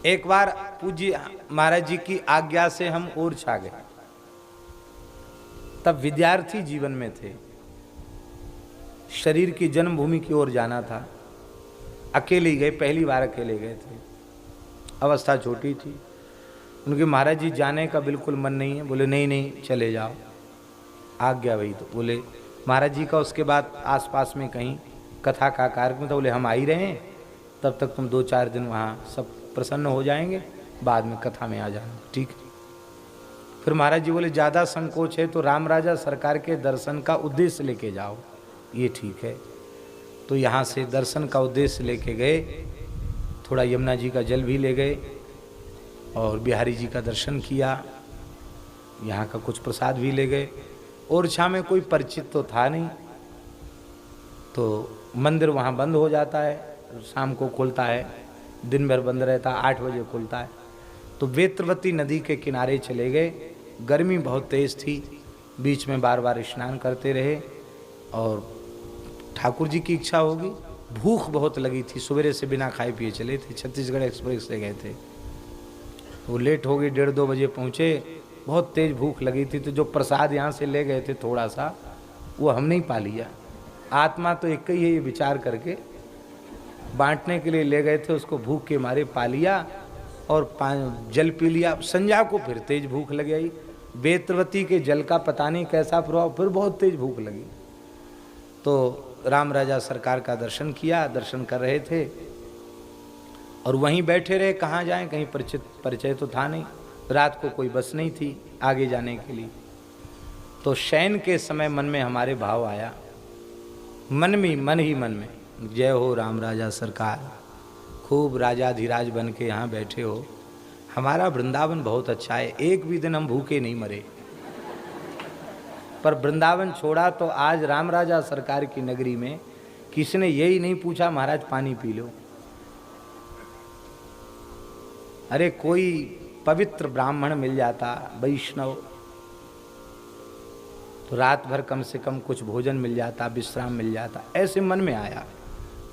एक बार पूज्य महाराज जी की आज्ञा से हम और छा गए। तब विद्यार्थी जीवन में थे, शरीर की जन्मभूमि की ओर जाना था। अकेले ही गए, पहली बार अकेले गए थे। अवस्था छोटी थी। उनके महाराज जी जाने का बिल्कुल मन नहीं है। बोले नहीं नहीं चले जाओ, आज्ञा वही। तो बोले महाराज जी का उसके बाद आसपास में कहीं कथा का कार्यक्रम था। बोले हम आ ही रहे हैं, तब तक तुम 2-4 दिन वहाँ सब प्रसन्न हो जाएंगे, बाद में कथा में आ जाना। ठीक। फिर महाराज जी बोले ज़्यादा संकोच है तो राम राजा सरकार के दर्शन का उद्देश्य लेके जाओ। ये ठीक है। तो यहाँ से दर्शन का उद्देश्य लेके गए, थोड़ा यमुना जी का जल भी ले गए और बिहारी जी का दर्शन किया, यहाँ का कुछ प्रसाद भी ले गए। ओरछा में कोई परिचित तो था नहीं, तो मंदिर वहाँ बंद हो जाता है, शाम को खुलता है, दिन भर बंद रहता है, 8 बजे खुलता है। तो वेत्रवती नदी के किनारे चले गए। गर्मी बहुत तेज़ थी, बीच में बार बार स्नान करते रहे। और ठाकुर जी की इच्छा होगी, भूख बहुत लगी थी, सवेरे से बिना खाए पिए चले थे, छत्तीसगढ़ एक्सप्रेस से गए थे। तो लेट हो गई, 1:30-2 बजे पहुँचे। बहुत तेज़ भूख लगी थी, तो जो प्रसाद यहाँ से ले गए थे थोड़ा सा, वो हम नहीं पा लिया। आत्मा तो एक ही है, ये विचार करके बांटने के लिए ले गए थे, उसको भूख के मारे पा लिया और जल पी लिया। संध्या को फिर तेज भूख लग गई। वेत्रवती के जल का पता नहीं कैसा प्रभाव, फिर बहुत तेज भूख लगी। तो राम राजा सरकार का दर्शन किया, दर्शन कर रहे थे और वहीं बैठे रहे। कहाँ जाएं, कहीं परिचय तो था नहीं, रात को कोई बस नहीं थी आगे जाने के लिए। तो शयन के समय मन में हमारे भाव आया, मन में जय हो राम राजा सरकार, खूब राजाधिराज बन के यहाँ बैठे हो, हमारा वृंदावन बहुत अच्छा है, एक भी दिन हम भूखे नहीं मरे। पर वृंदावन छोड़ा तो आज राम राजा सरकार की नगरी में किसी ने यही नहीं पूछा महाराज पानी पी लो। अरे कोई पवित्र ब्राह्मण मिल जाता, वैष्णव, तो रात भर कम से कम कुछ भोजन मिल जाता, विश्राम मिल जाता। ऐसे मन में आया,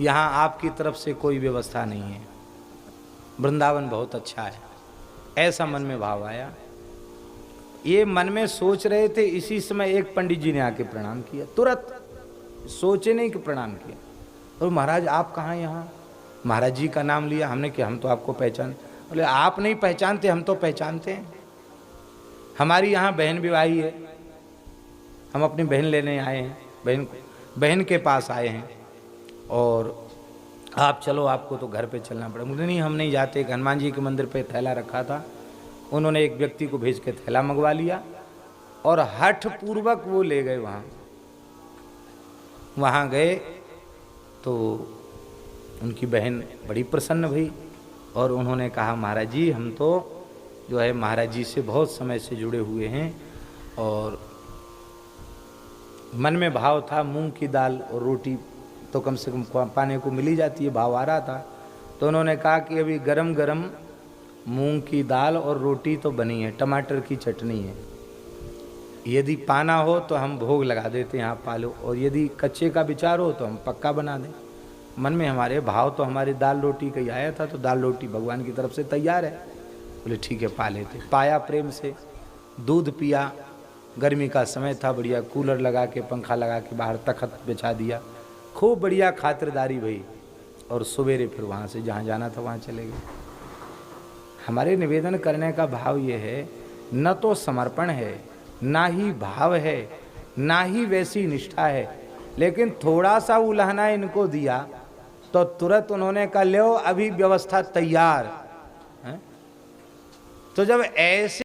यहाँ आपकी तरफ से कोई व्यवस्था नहीं है, वृंदावन बहुत अच्छा है, ऐसा मन में भाव आया। ये मन में सोच रहे थे, इसी समय एक पंडित जी ने आके प्रणाम किया, तुरंत, सोचे नहीं कि प्रणाम किया। और महाराज आप कहाँ यहाँ? महाराज जी का नाम लिया। हमने कि हम तो आपको पहचान। बोले आप नहीं पहचानते, हम तो पहचानते हैं, हमारी यहाँ बहन विवाही है, हम अपनी बहन लेने आए हैं, बहन के पास आए हैं, और आप चलो, आपको तो घर पे चलना पड़ेगा। मुझे नहीं, हम नहीं जाते। हनुमान जी के मंदिर पे थैला रखा था, उन्होंने एक व्यक्ति को भेज के थैला मंगवा लिया और हठ पूर्वक वो ले गए। वहाँ गए तो उनकी बहन बड़ी प्रसन्न भई और उन्होंने कहा महाराज जी हम तो जो है महाराज जी से बहुत समय से जुड़े हुए हैं, और मन में भाव था मूंग की दाल और रोटी तो कम से कम पाने को मिल ही जाती है, भाव आ रहा था। तो उन्होंने कहा कि अभी गरम गरम मूंग की दाल और रोटी तो बनी है, टमाटर की चटनी है, यदि पाना हो तो हम भोग लगा देते हैं, आप पालो, और यदि कच्चे का विचार हो तो हम पक्का बना दें। मन में हमारे भाव तो हमारी दाल रोटी का ही आया था, तो दाल रोटी भगवान की तरफ से तैयार है। बोले ठीक है पा लेते। पाया प्रेम से, दूध पिया, गर्मी का समय था, बढ़िया कूलर लगा के पंखा लगा के बाहर तखत बिछा दिया, खूब बढ़िया खातिरदारी भई, और सवेरे फिर वहाँ से जहाँ जाना था वहाँ चले गए। हमारे निवेदन करने का भाव ये है, न तो समर्पण है, ना ही भाव है, ना ही वैसी निष्ठा है, लेकिन थोड़ा सा उलहना इनको दिया तो तुरंत उन्होंने कहा लो अभी व्यवस्था तैयार है। तो जब ऐसे